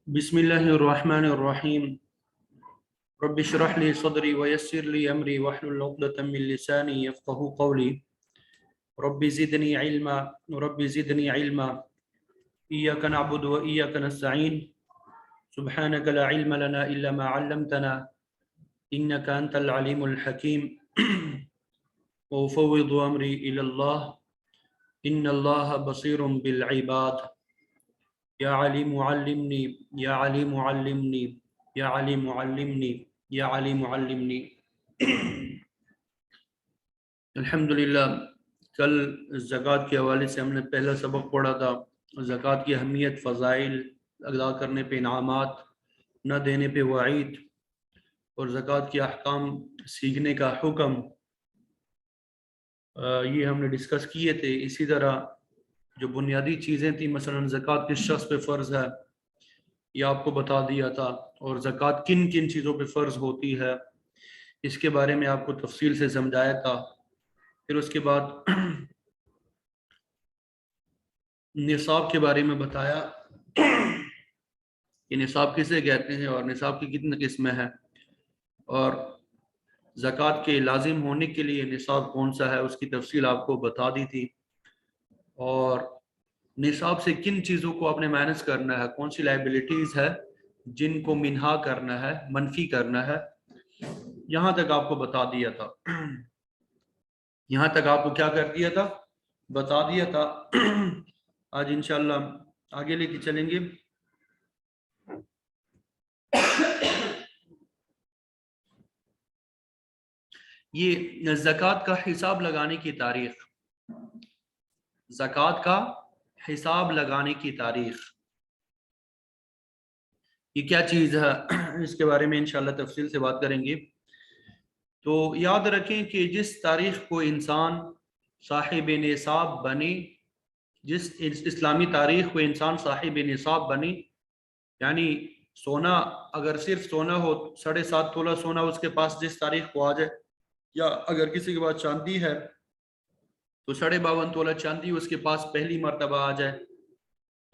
बिस्मिल्लाहिर्रहमानिर्रहीम। रब्बि इश्रह ली सदरी व यस्सिर ली अमरी वहलुल उक़दतम मिन लिसानी यफ़क़हू क़ौली। रब्बि ज़िदनी इल्मा इय्याका नअबुदु व इय्याका नस्तईन सुब्हानका ला इल्मा लना इल्ला मा 'अल्लमतना इन्नका अंतल अलीमुल हकीम। व उफ़व्विदु अमरी इलल्लाह इन्नल्लाहा बसीरुम बिल इबाद। या अलीम अल्लिमनी या अलीम अल्लिमनी या अलीम अल्लिमनी या अलीम अल्लिमनी। अल्हम्दुलिल्लाह, कल ज़कात के हवाले से हमने पहला सबक पढ़ा था। ज़कात की अहमियत, फ़ज़ाइल, अदा करने पे इनामात, न देने पे वईद, और ज़कात के अहकाम सीखने का हुक्म, ये हमने डिस्कस किए थे। इसी तरह जो बुनियादी चीज़ें थी, मसलन ज़कात किस शख्स पे फ़र्ज़ है, यह आपको बता दिया था, और ज़कात किन किन चीज़ों पे फ़र्ज़ होती है इसके बारे में आपको तफसील से समझाया था। फिर उसके बाद निसाब के बारे में बताया कि निसाब किसे कहते हैं और निसाब की कितनी किस्में हैं, और ज़कात के लाजिम होने के लिए निसाब कौन सा है उसकी तफसील आपको बता दी थी। और निसाब से किन चीज़ों को आपने मैनेज करना है, कौन सी लाइबिलिटीज़ है जिनको मिन्हा करना है, मनफी करना है, यहाँ तक आपको बता दिया था। यहाँ तक आपको क्या कर दिया था, बता दिया था। आज इंशाल्लाह आगे लेके चलेंगे। ये ज़कात का हिसाब लगाने की तारीख, ज़कात का हिसाब लगाने की तारीख, ये क्या चीज़ है, इसके बारे में इंशाल्लाह तफसील से बात करेंगे। तो याद रखें कि जिस तारीख को इंसान साहिब निसाब बने, जिस इस्लामी तारीख को इंसान साहिब निसाब बने, यानी सोना अगर सिर्फ सोना हो, 7.5 तोला सोना उसके पास जिस तारीख को आ जाए, या अगर किसी के पास चांदी है तो 52.5 तोला चांदी उसके पास पहली मर्तबा आ जाए,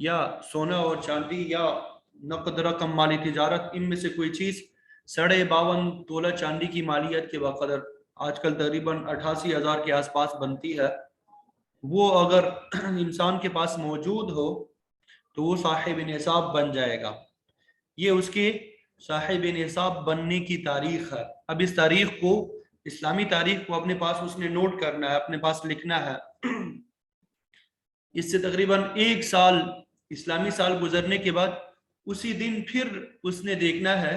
या सोना और चांदी या नकद रकम माली तिजारत, इनमें से कोई चीज़ 52.5 तोला चांदी की मालियत के बकदर आजकल तकरीबन 88,000 के आसपास बनती है, वो अगर इंसान के पास मौजूद हो तो वो साहिब निसाब बन जाएगा। ये उसके साहिब निसाब बनने की तारीख है। अब इस तारीख को, इस्लामी तारीख को अपने पास उसने नोट करना है, अपने पास लिखना है। इससे तकरीबन 1 साल, इस्लामी साल गुजरने के बाद उसी दिन फिर उसने देखना है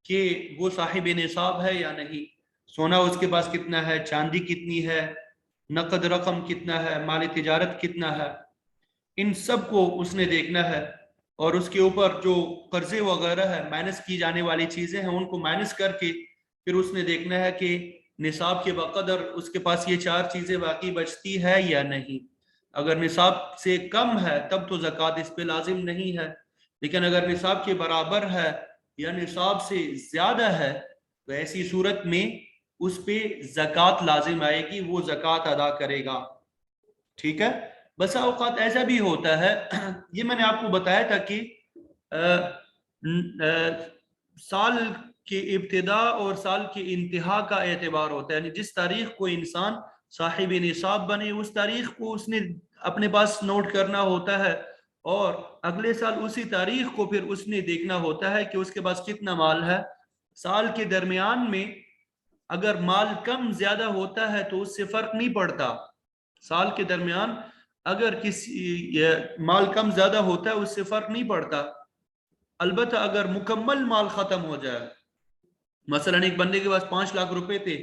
कि वो साहिब निसाब है या नहीं, सोना उसके पास कितना है, चांदी कितनी है, नकद रकम कितना है, माली तिजारत कितना है, इन सब को उसने देखना है। और उसके ऊपर जो कर्जे वगैरह है, माइनस की जाने वाली चीजें हैं, उनको माइनस करके फिर उसने देखना है कि निसाब के बकदर उसके पास ये 4 चीजें बाकी बचती है या नहीं। अगर निसाब से कम है तब तो ज़कात इस पे लाजिम नहीं है, लेकिन अगर निसाब के बराबर है या निसाब से ज्यादा है तो ऐसी सूरत में उस पे ज़कात लाजिम आएगी, वो ज़कात अदा करेगा। ठीक है। बसा औकात ऐसा भी होता है, ये मैंने आपको बताया था कि साल के इब्तिदा और साल के इंतहा का एतबार होता है, यानी जिस तारीख को इंसान साहिब निसाब बने उस तारीख को उसने अपने पास नोट करना होता है, और अगले साल उसी तारीख को फिर उसने देखना होता है कि उसके पास कितना माल है। साल के दरमियान में अगर माल कम ज्यादा होता है तो उससे फर्क नहीं पड़ता। साल के दरमियान अगर किसी माल कम ज्यादा होता है उससे फर्क नहीं पड़ता। अलबत्ता अगर मुकम्मल माल खत्म हो जाए, मसलन एक बंदे के पास 5 लाख रुपए थे,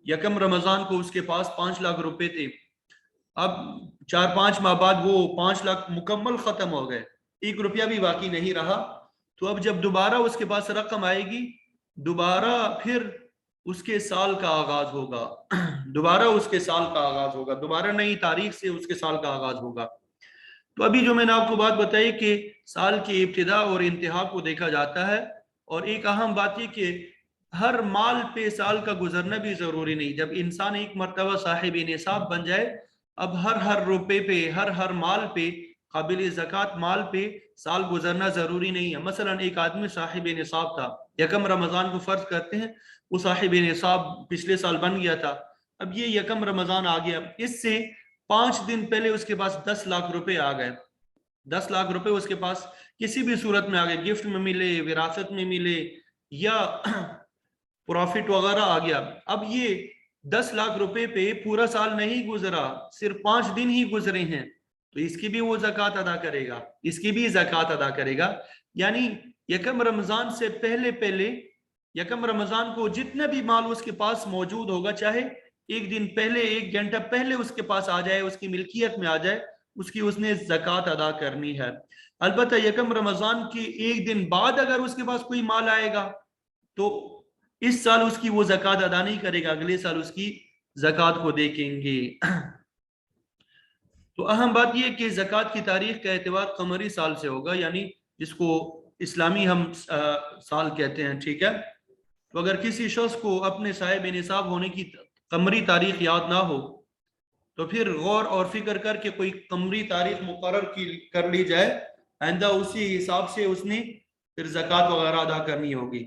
यकम रमजान को उसके पास 5 लाख रुपए थे, अब 4-5 माह बाद वो 5 लाख मुकम्मल खत्म हो गए, 1 रुपया भी बाकी नहीं रहा, तो अब जब दोबारा उसके पास रकम आएगी, दोबारा फिर उसके साल का आगाज होगा, दोबारा उसके साल का आगाज होगा, दोबारा नई तारीख से उसके साल का आगाज होगा। तो अभी जो मैंने आपको बात बताई कि साल की इब्तिदा और इंतहा को देखा जाता है, और एक अहम बात ये कि हर माल पे साल का गुजरना भी जरूरी नहीं। जब इंसान एक मरतबा साहिब निसाब बन जाए, अब हर रुपए पे, हर माल पे काबिल ज़कात माल पे साल गुजरना ज़रूरी नहीं है। मसलन एक आदमी साहिब निसाब था, यकम रमज़ान को फ़र्ज करते हैं, वो साहिब निसाब पिछले साल बन गया था, अब ये यकम रमज़ान आ गया, इससे 5 दिन पहले उसके पास 10 लाख रुपए आ गए। 10 लाख रुपए उसके पास किसी भी सूरत में आ गए, गिफ्ट में मिले, विरासत में मिले, या प्रॉफिट वगैरह आ गया। अब ये 10 लाख रुपए पे पूरा साल नहीं गुजरा, सिर्फ 5 दिन ही गुजरे हैं, तो इसकी भी वो ज़कात अदा करेगा, इसकी भी ज़कात अदा करेगा। यानी यकम रमजान से पहले पहले, यकम रमजान को जितना भी माल उसके पास मौजूद होगा, चाहे एक दिन पहले, 1 घंटा पहले उसके पास आ जाए, उसकी मिल्कियत में आ जाए, उसकी उसने ज़कात अदा करनी है। अलबत्ता यकम रमजान के एक दिन बाद अगर उसके पास कोई माल आएगा तो इस साल उसकी वो ज़कात अदा नहीं करेगा, अगले साल उसकी ज़कात को देखेंगे। तो अहम बात यह कि ज़कात की तारीख का एतबार कमरी साल से होगा, यानी जिसको इस्लामी हम साल कहते हैं, ठीक है। तो अगर किसी शख्स को अपने साहिब निसाब होने की कमरी तारीख याद ना हो तो फिर गौर और फिक्र करके कोई कमरी तारीख मुकर्रर कर ली जाए, आइंदा उसी हिसाब से उसने फिर ज़कात वगैरह अदा करनी होगी।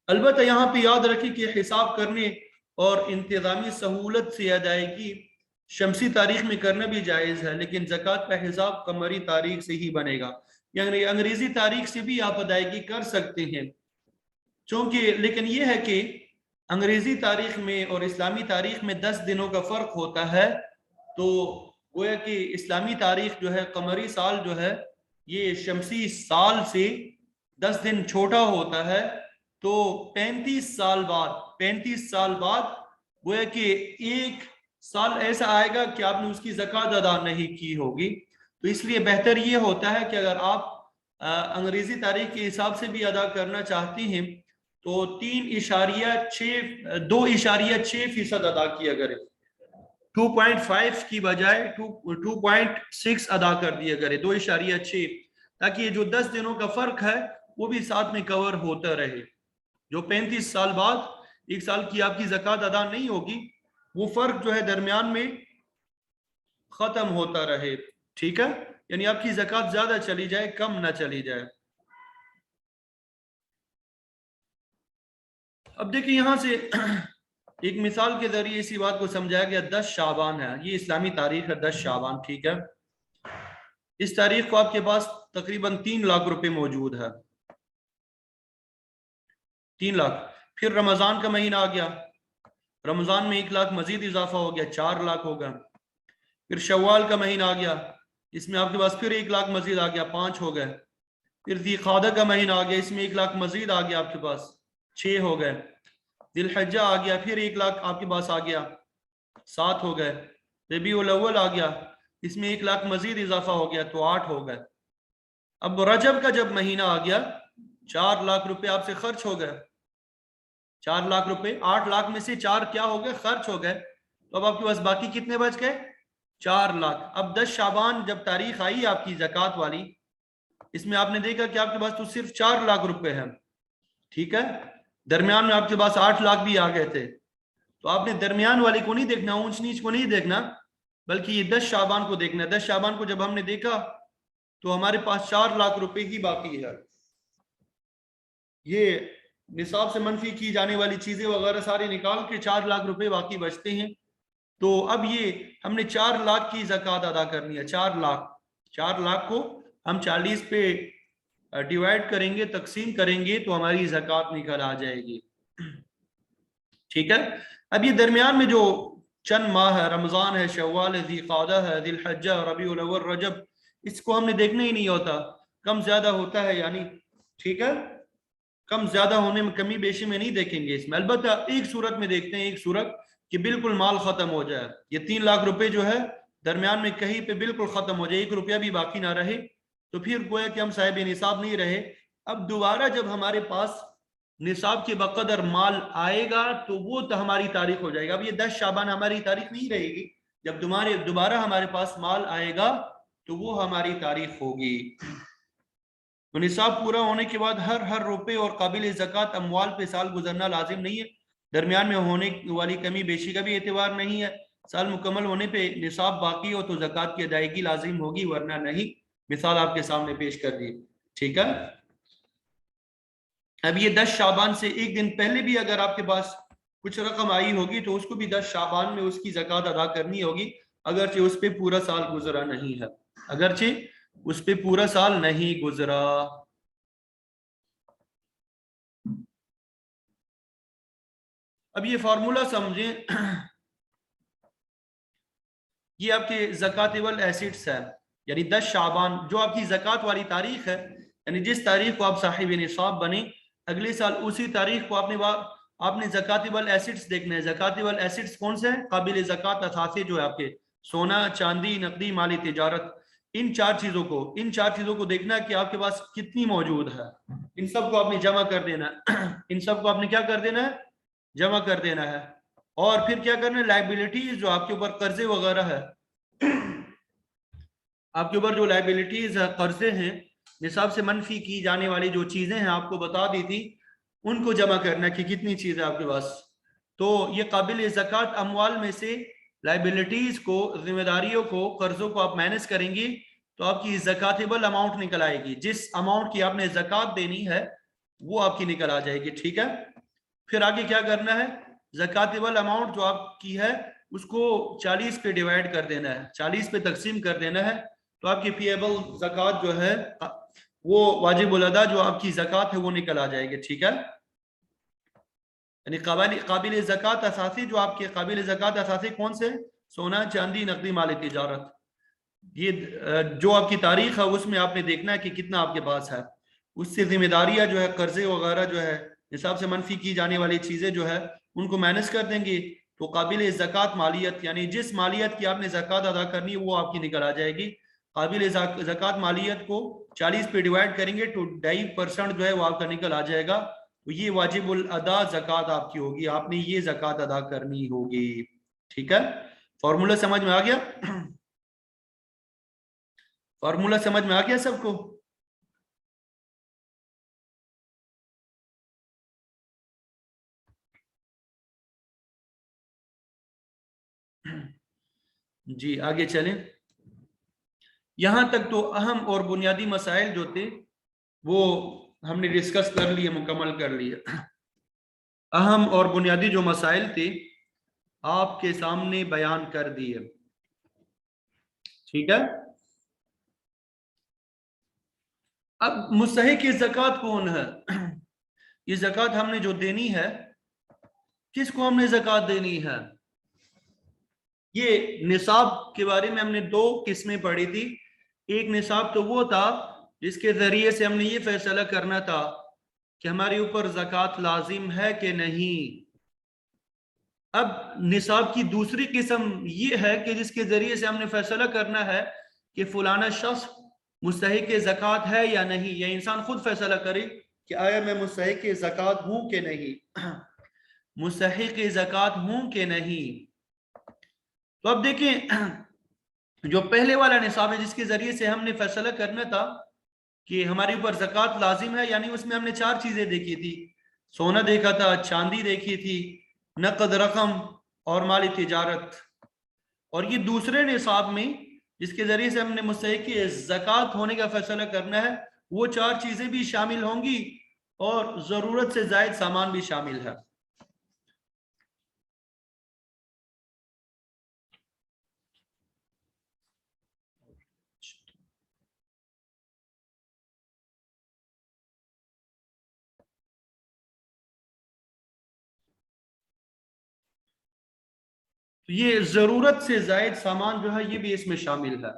अलबत्ता यहाँ पे याद रखें कि हिसाब करने और इंतज़ामी सहूलत से अदायगी शमसी तारीख में करना भी जायज़ है, लेकिन ज़कात का हिसाब कमरी तारीख से ही बनेगा। यानी अंग्रेजी तारीख से भी आप अदायगी कर सकते हैं, चूँकि लेकिन यह है कि अंग्रेजी तारीख में और इस्लामी तारीख में 10 दिनों का फ़र्क होता है। तो गोया कि इस्लामी तारीख जो है, कमरी साल जो है, ये शमसी साल से 10 दिन छोटा होता है। तो 35 साल बाद गोया कि एक साल ऐसा आएगा कि आपने उसकी ज़कात अदा नहीं की होगी। तो इसलिए बेहतर ये होता है कि अगर आप अंग्रेजी तारीख के हिसाब से भी अदा करना चाहती हैं तो 2.6% अदा किया करें, 2.5 की बजाय 2.6 अदा कर दिया करें, 2.6, ताकि ये जो 10 दिनों का फर्क है वो भी साथ में कवर होता रहे। जो 35 साल बाद एक साल की आपकी ज़कात अदा नहीं होगी, वो फर्क जो है दरमियान में खत्म होता रहे, ठीक है। यानी आपकी ज़कात ज्यादा चली जाए, कम ना चली जाए। अब देखिए यहाँ से एक मिसाल के जरिए इसी बात को समझाया गया। 10 शाबान है, ये इस्लामी तारीख है, 10 शाबान, ठीक है। इस तारीख को आपके पास तकरीबन 3 लाख रुपए मौजूद है, 3 लाख। फिर रमजान का महीना आ गया, रमजान में 1 लाख मजीद इजाफा हो गया, 4 लाख होगा। फिर शव्वाल का महीना आ गया, इसमें आपके पास फिर 1 लाख मजीद आ गया, 5 हो गए। फिर ज़ीक़ादा का महीना आ गया, इसमें 1 लाख मजीद आ गया आपके पास, 6 हो गए। दिलहज्जा आ गया, फिर 1 लाख आपके पास आ गया, 7 हो गए। रबीउल अव्वल आ गया, इसमें 1 लाख मजीद इजाफा हो गया, तो 8 हो गए। अब रजब का जब महीना आ गया, 4 लाख रुपए आपसे खर्च हो गए, 4 लाख रुपए, 8 लाख में से 4 क्या हो गए, खर्च हो गए। तो अब आपके पास बाकी कितने बच गए, 4 लाख। अब 10 शाबान जब तारीख आई आपकी ज़कात वाली, इसमें आपने देखा कि आपके पास तो सिर्फ 4 लाख रुपए हैं, ठीक है। दरमियान में आपके पास 8 लाख भी आ गए थे। तो आपने दरमियान वाले को नहीं देखना, ऊंच नीच को नहीं देखना, बल्कि ये 10 शाबान को देखना है। 10 शाबान को जब हमने देखा तो हमारे पास 4 लाख रुपए ही बाकी है। ये निसाब से मनफी की जाने वाली चीजें वगैरह सारी निकाल के 4 लाख रुपए बाकी बचते हैं। तो अब ये हमने 4 लाख की ज़कात अदा करनी है। 4 लाख को हम 40 पे डिवाइड करेंगे, तकसीम करेंगे, तो हमारी ज़कात निकल आ जाएगी, ठीक है। अब ये दरमियान में जो चंद माह है, रमज़ान है, शव्वाल है, ज़ीक़ादा है, दिलहज्जा, रबीउल अव्वल, रजब, इसको हमने देखना ही नहीं होता, कम ज्यादा होता है, यानी ठीक है, कम ज्यादा होने में, कमी बेशी में नहीं देखेंगे इसमें। अलबत्ता एक सूरत में देखते हैं, एक सूरत कि बिल्कुल माल खत्म हो जाए, ये 3 लाख रुपए जो है दरमियान में कहीं पे बिल्कुल खत्म हो जाए, 1 रुपया भी बाकी ना रहे, तो फिर गोया कि हम साहिब निसाब नहीं रहे। अब दोबारा जब हमारे पास निसाब के बकदर माल आएगा तो वो तो हमारी तारीख हो जाएगा। अब ये 10 शाबान हमारी तारीख नहीं रहेगी, जब दोबारा हमारे पास माल आएगा तो वो हमारी तारीख होगी। तो निसाब पूरा होने के बाद हर रुपए और काबिल ज़कात अमवाल पे साल गुजरना लाजिम नहीं है, दरमियान में होने वाली कमी बेशी का भी एतबार नहीं है। साल मुकम्मल होने पे निसाब बाकी हो तो ज़कात की अदायगी लाजिम होगी, वरना नहीं। मिसाल आपके सामने पेश कर दी, ठीक है। अब ये 10 शाबान से एक दिन पहले भी अगर आपके पास कुछ रकम आई होगी तो उसको भी 10 शाबान में उसकी ज़कात अदा करनी होगी, अगरचे उस पे पूरा साल गुजरा नहीं है, अगरचे उस पे पूरा साल नहीं गुजरा। अब ये फॉर्मूला समझें, ये आपके ज़कातेबल एसिड्स है, यानी 10 शाबान जो आपकी ज़कात वाली तारीख है, यानी जिस तारीख को आप साहिब निसाब बने अगले साल उसी तारीख को आपने ज़कातेबल एसिड्स देखना है। ज़कातेबल एसिड्स कौन से हैं? काबिल ज़कात असासे जो है आपके सोना, चांदी, नकदी, माली तिजारत, इन चार चीज़ों को देखना है कि आपके पास कितनी मौजूद है। इन सब को आपने जमा कर देना है इन सब को आपने क्या कर देना है? जमा कर देना है। और फिर क्या करना है? लाइबिलिटीज जो आपके ऊपर कर्जे वगैरह है, आपके ऊपर जो लाइबिलिटीज है, कर्जे हैं, निसाब से मनफी की जाने वाली जो चीजें हैं आपको बता दी थी, उनको जमा करना कि कितनी चीज है आपके पास। तो ये काबिल ज़कात अमवाल में से लाइबिलिटीज को, जिम्मेदारियों को, कर्जों को आप माइनस करेंगे तो आपकी ज़कातेबल अमाउंट निकल आएगी। जिस अमाउंट की आपने ज़कात देनी है वो आपकी निकल आ जाएगी, ठीक है। फिर आगे क्या करना है? ज़कातेबल अमाउंट जो आपकी है उसको 40 पे डिवाइड कर देना है, 40 पे तकसीम कर देना है, तो आपकी पेएबल ज़कात जो है वो वाजिबुल अदा जो आपकी ज़कात है वो निकल आ जाएगी, ठीक है। यानी काबिल ज़कात असासी जो आपके काबिल ज़कात असासी कौन से? सोना, चांदी, नकदी, माल तिजारत। ये जो आपकी तारीख है उसमें आपने देखना है कि कितना आपके पास है, उससे जिम्मेदारियां जो है, कर्जे वगैरह जो है, हिसाब से मनफी की जाने वाली चीजें जो है उनको मैनेज कर देंगे तो काबिल ज़कात मालियत, यानी जिस मालियत की आपने ज़कात अदा करनी है वो आपकी निकल आ जाएगी। काबिल ज़कात मालियत को 40 पे डिवाइड करेंगे तो 2.5% जो है वो आपका निकल आ जाएगा। तो ये वाजिबुल अदा ज़कात आपकी होगी, आपने ये ज़कात अदा करनी होगी, ठीक है। फॉर्मूला समझ में आ गया? फॉर्मूला समझ में आ गया सबको? जी आगे चलें। यहां तक तो अहम और बुनियादी मसाइल जो थे वो हमने डिस्कस कर लिए, मुकम्मल कर लिए। अहम और बुनियादी जो मसाइल थे आपके सामने बयान कर दिए, ठीक है। अब मुस्तहिक ज़कात कौन है? ये ज़कात हमने जो देनी है, किसको हमने ज़कात देनी है? ये निसाब के बारे में हमने दो किस्में पढ़ी थी। एक निसाब तो वो था जिसके जरिए से हमने ये फैसला करना था कि हमारे ऊपर ज़कात लाजिम है कि नहीं। अब निसाब की दूसरी किस्म ये है कि जिसके जरिए से हमने फैसला करना है कि फलाना शख्स मुस्तहिक ज़कात है या नहीं, या इंसान खुद फैसला करे कि आया मैं मुस्तहिक ज़कात हूं कि नहीं, मुस्तहिक ज़कात हूं कि नहीं। तो अब देखें, जो पहले वाला निसाब है जिसके जरिए से हमने फैसला करना था कि हमारे ऊपर ज़कात लाजिम है, यानी उसमें हमने चार चीजें देखी थी। सोना देखा था, चांदी देखी थी, नकद रकम और माली तिजारत। और ये दूसरे निसाब में जिसके जरिए से हमने मुस्तहिक ज़कात होने का फैसला करना है, वो चार चीजें भी शामिल होंगी और जरूरत से जायद सामान भी शामिल है। तो ये जरूरत से जायद सामान जो है ये भी इसमें शामिल है।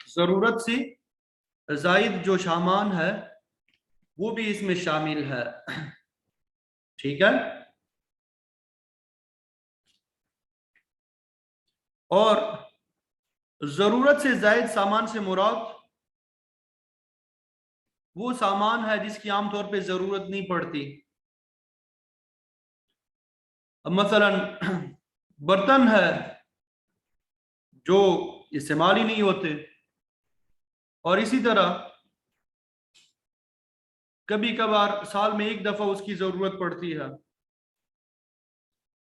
जरूरत से जायद जो सामान है वो भी इसमें शामिल है, ठीक है। और जरूरत से जायद सामान से मुराद वो सामान है जिसकी आमतौर पे जरूरत नहीं पड़ती। अब मसलन बर्तन है जो इस्तेमाल ही नहीं होते, और इसी तरह कभी कभार साल में एक दफा उसकी जरूरत पड़ती है।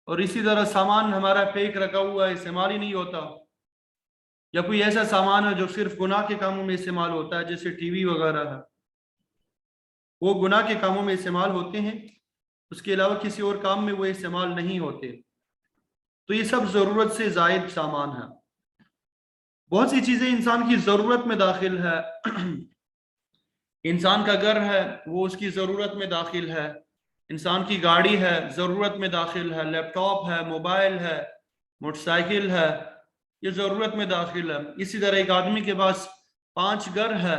اور اسی طرح سامان ہمارا پیک رکھا ہوا ہے، استعمال ہی نہیں ہوتا، یا کوئی ایسا سامان ہے جو صرف گناہ کے کاموں میں استعمال ہوتا ہے جیسے ٹی وی وغیرہ ہے، وہ گناہ کے کاموں میں استعمال ہوتے ہیں، اس کے علاوہ کسی اور کام میں وہ استعمال نہیں ہوتے، تو یہ سب ضرورت سے زائد سامان ہے۔ بہت سی چیزیں انسان کی ضرورت میں داخل ہے، انسان کا گھر ہے وہ اس کی ضرورت میں داخل ہے، انسان کی گاڑی ہے ضرورت میں داخل ہے، لیپ ٹاپ ہے، موبائل ہے، موٹر سائیکل ہے، یہ ضرورت میں داخل ہے۔ اسی طرح ایک آدمی کے پاس 5 گھر ہے،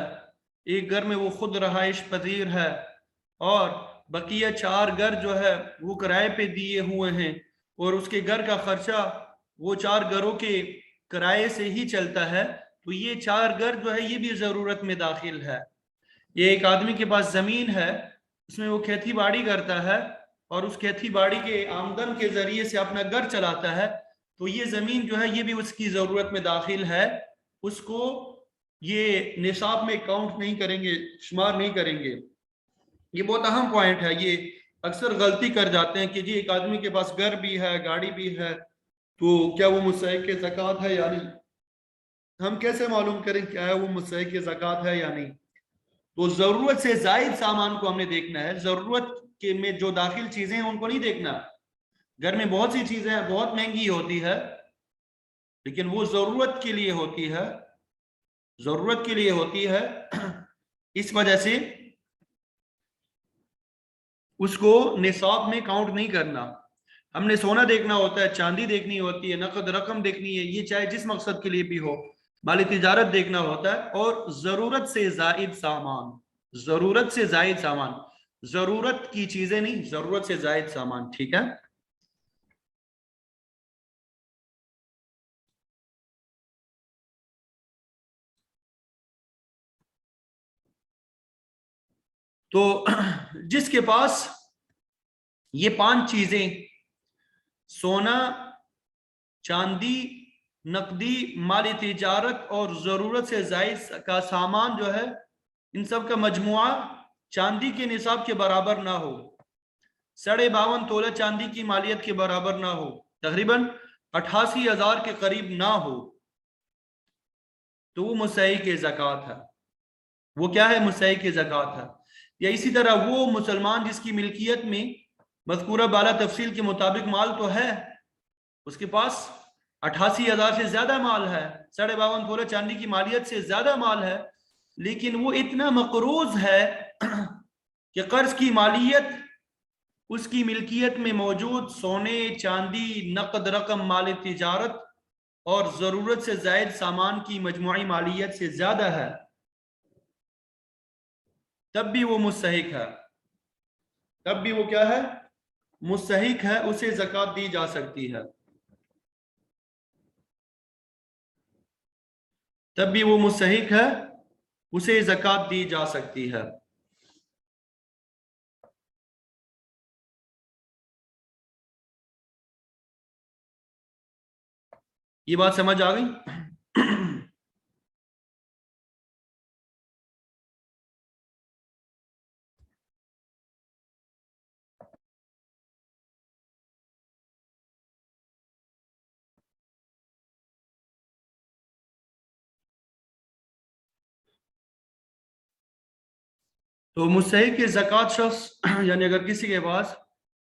ایک گھر میں وہ خود رہائش پذیر ہے اور بقیہ 4 گھر جو ہے وہ کرائے پہ دیے ہوئے ہیں، اور اس کے گھر کا خرچہ وہ 4 گھروں کے کرائے سے ہی چلتا ہے، تو یہ 4 گھر جو ہے یہ بھی ضرورت میں داخل ہے۔ یہ ایک آدمی کے پاس زمین ہے، اس میں وہ کھیتی باڑی کرتا ہے اور اس کھیتی باڑی کے آمدن کے ذریعے سے اپنا گھر چلاتا ہے، تو یہ زمین جو ہے یہ بھی اس کی ضرورت میں داخل ہے، اس کو یہ نصاب میں کاؤنٹ نہیں کریں گے، شمار نہیں کریں گے۔ یہ بہت اہم پوائنٹ ہے، یہ اکثر غلطی کر جاتے ہیں کہ جی ایک آدمی کے پاس گھر بھی ہے، گاڑی بھی ہے، تو کیا وہ مستحق زکوٰۃ ہے یا نہیں؟ ہم کیسے معلوم کریں کیا ہے وہ مستحق زکوٰۃ ہے یا نہیں؟ تو ضرورت سے زائد سامان کو ہم نے دیکھنا ہے، ضرورت کے میں جو داخل چیزیں ہیں ان کو نہیں دیکھنا۔ گھر میں بہت سی چیزیں ہیں بہت مہنگی ہوتی ہے، لیکن وہ ضرورت کے لیے ہوتی ہے، ضرورت کے لیے ہوتی ہے، اس وجہ سے اس کو نصاب میں کاؤنٹ نہیں کرنا۔ ہم نے سونا دیکھنا ہوتا ہے، چاندی دیکھنی ہوتی ہے، نقد رقم دیکھنی ہے، یہ چاہے جس مقصد کے لیے بھی ہو، مالی تجارت دیکھنا ہوتا ہے، اور ضرورت سے زائد سامان، ضرورت سے زائد سامان، ضرورت کی چیزیں نہیں، ضرورت سے زائد سامان، ٹھیک ہے؟ تو جس کے پاس یہ 5 چیزیں، سونا، چاندی، نقدی، مالی تجارت اور ضرورت سے زائد کا سامان جو ہے، ان سب کا مجموعہ چاندی کے نصاب کے برابر نہ ہو، 52.5 تولہ چاندی کی مالیت کے برابر نہ ہو، تقریباً 88,000 کے قریب نہ ہو، تو وہ مستحق زکوٰۃ ہے۔ وہ کیا ہے؟ مستحق زکوٰۃ ہے۔ یا اسی طرح وہ مسلمان جس کی ملکیت میں مذکورہ بالا تفصیل کے مطابق مال تو ہے، اس کے پاس 88,000 سے زیادہ مال ہے، 52.5 تولہ چاندی کی مالیت سے زیادہ مال ہے، لیکن وہ اتنا مقروض ہے کہ قرض کی مالیت اس کی ملکیت میں موجود سونے، چاندی، نقد رقم، مال تجارت اور ضرورت سے زائد سامان کی مجموعی مالیت سے زیادہ ہے، تب بھی وہ مستحق ہے، تب بھی وہ کیا ہے؟ مستحق ہے، اسے زکوٰۃ دی جا سکتی ہے، تب بھی وہ مستحق ہے، اسے زکوٰۃ دی جا سکتی ہے۔ یہ بات سمجھ آ گئی؟ تو مستحق زکوٰۃ شخص یعنی اگر کسی کے پاس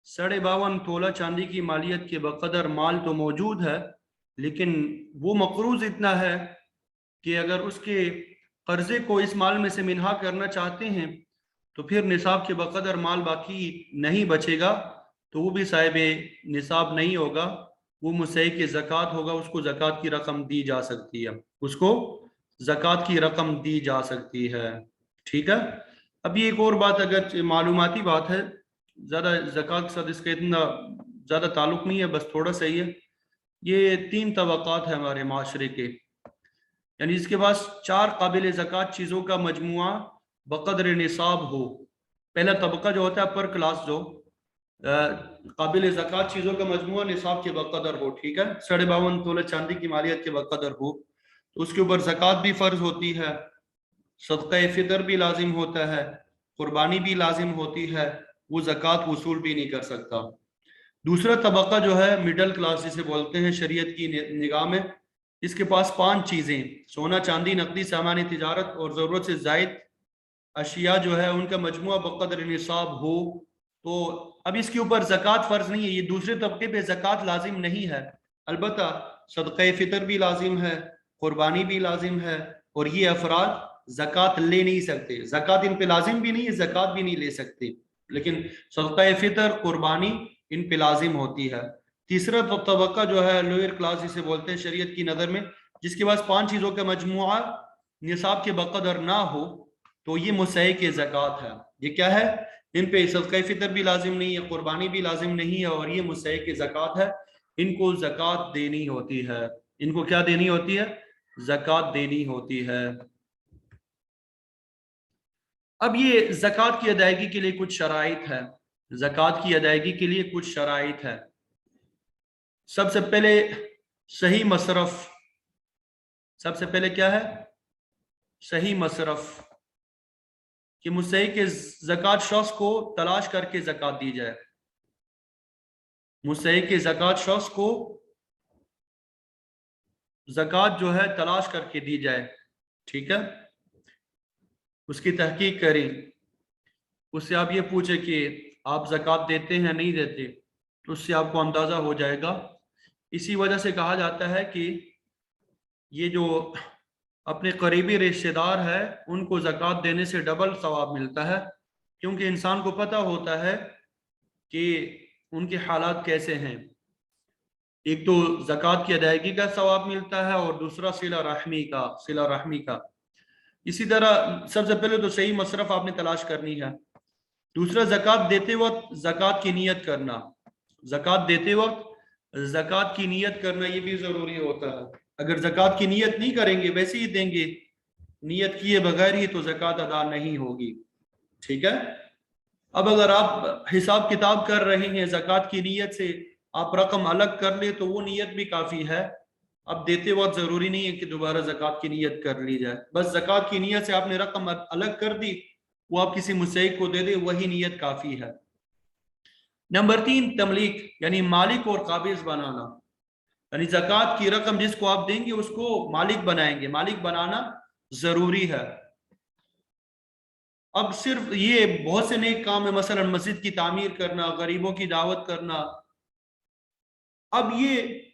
52.5 تولہ چاندی کی مالیت کے بقدر مال تو موجود ہے، لیکن وہ مقروض اتنا ہے کہ اگر اس کے قرضے کو اس مال میں سے منہا کرنا چاہتے ہیں تو پھر نصاب کے بقدر مال باقی نہیں بچے گا، تو وہ بھی صاحب نصاب نہیں ہوگا، وہ مستحق زکوٰۃ ہوگا، اس کو زکوٰۃ کی رقم دی جا سکتی ہے، اس کو زکوٰۃ کی رقم دی جا سکتی ہے، ٹھیک ہے؟ ابھی ایک اور بات، اگر معلوماتی بات ہے، زیادہ زکوٰۃ کے ساتھ اس کا اتنا زیادہ تعلق نہیں ہے، بس تھوڑا سا ہی ہے۔ یہ 3 طبقات ہیں ہمارے معاشرے کے، یعنی اس کے پاس 4 قابل زکوٰۃ چیزوں کا مجموعہ بقدر نصاب ہو۔ پہلا طبقہ جو ہوتا ہے پر کلاس، جو قابل زکوٰۃ چیزوں کا مجموعہ نصاب کے بقدر ہو، ٹھیک ہے؟ 52.5 تولہ چاندی کی مالیت کے بقدر ہو، تو اس کے اوپر زکوٰۃ بھی فرض ہوتی ہے، صدقہ فطر بھی لازم ہوتا ہے، قربانی بھی لازم ہوتی ہے، وہ زکوٰۃ وصول بھی نہیں کر سکتا۔ दूसरा तबका जो है मिडिल क्लास जिसे बोलते हैं शरीयत की निगाह में, इसके पास 5 चीज़ें, सोना चांदी नकदी सामान तिजारत और ज़रूरत से ज़ायद अशिया जो है उनका मजमुआ बक़दर निसाब हो। तो अब इसके ऊपर ज़कात फ़र्ज नहीं है, ये दूसरे तबके पे ज़कात लाजिम नहीं है। अलबत्ता सदक़े फ़ितर भी लाजिम है, कुर्बानी भी लाजिम है, और ये अफराद ज़कात ले नहीं सकते, ज़कात इन पे लाजिम भी नहीं है, ज़कात भी नहीं ले सकते, लेकिन सदक़े फ़ितर कुर्बानी इन पे लाजिम होती है। तीसरा तबका जो है लोअर क्लास जिसे बोलते हैं शरीयत की नज़र में, जिसके पास 5 चीज़ों का मजमुआ निसाब के बक़दर ना हो, तो ये मुस्तहिक़ ज़कात है। ये क्या है? इन पे सदक़े फ़ितर भी लाजिम नहीं है, कुर्बानी भी लाजिम नहीं है, और ये मुस्तहिक़ ज़कात है, इनको ज़कात देनी होती है। इनको क्या देनी होती है? ज़कात देनी होती है। अब ये ज़कात की अदायगी के लिए कुछ शराइत है, ज़कात की अदायगी के लिए कुछ शराइत है। सबसे पहले सही मसरफ, सबसे पहले क्या है? सही मसरफ, कि मुस्तहिक़ ज़कात शख्स को तलाश करके ज़कात दी जाए, मुस्तहिक़ ज़कात शख्स को ज़कात जो है तलाश करके दी जाए, ठीक है, उसकी तहकीक करें, उससे आप ये पूछे कि आप ज़कात देते हैं नहीं देते, तो उससे आपको अंदाज़ा हो जाएगा। इसी वजह से कहा जाता है कि ये जो अपने करीबी रिश्तेदार है उनको ज़कात देने से डबल सवाब मिलता है, क्योंकि इंसान को पता होता है कि उनके हालात कैसे हैं। एक तो ज़कात की अदायगी का सवाब मिलता है, और दूसरा सिला रहमी का। इसी तरह सबसे पहले तो सही मसरफ आपने तलाश करनी है। दूसरा, ज़कात देते वक्त ज़कात की नियत करना, ज़कात देते वक्त ज़कात की नियत करना ये भी ज़रूरी होता है। अगर ज़कात की नियत नहीं करेंगे, वैसे ही देंगे नियत किए बगैर ही, तो ज़कात अदा नहीं होगी, ठीक है। अब अगर आप हिसाब किताब कर रहे हैं ज़कात की नियत से, आप रकम अलग कर ले तो वो नियत भी काफ़ी है। अब देते वक्त ज़रूरी नहीं है कि दोबारा ज़कात की नियत कर ली जाए, बस ज़कात की नियत से आपने रकम अलग कर दी, वो आप किसी मुस्तहिक़ को दे दे, वही नियत काफ़ी है। नंबर 3, तमलीक, यानी मालिक और काबिज बनाना, यानी ज़कात की रकम जिसको आप देंगे उसको मालिक बनाएंगे, मालिक बनाना ज़रूरी है। अब सिर्फ ये बहुत से नेक काम है, मसलन मस्जिद की तामीर करना, गरीबों की दावत करना, अब ये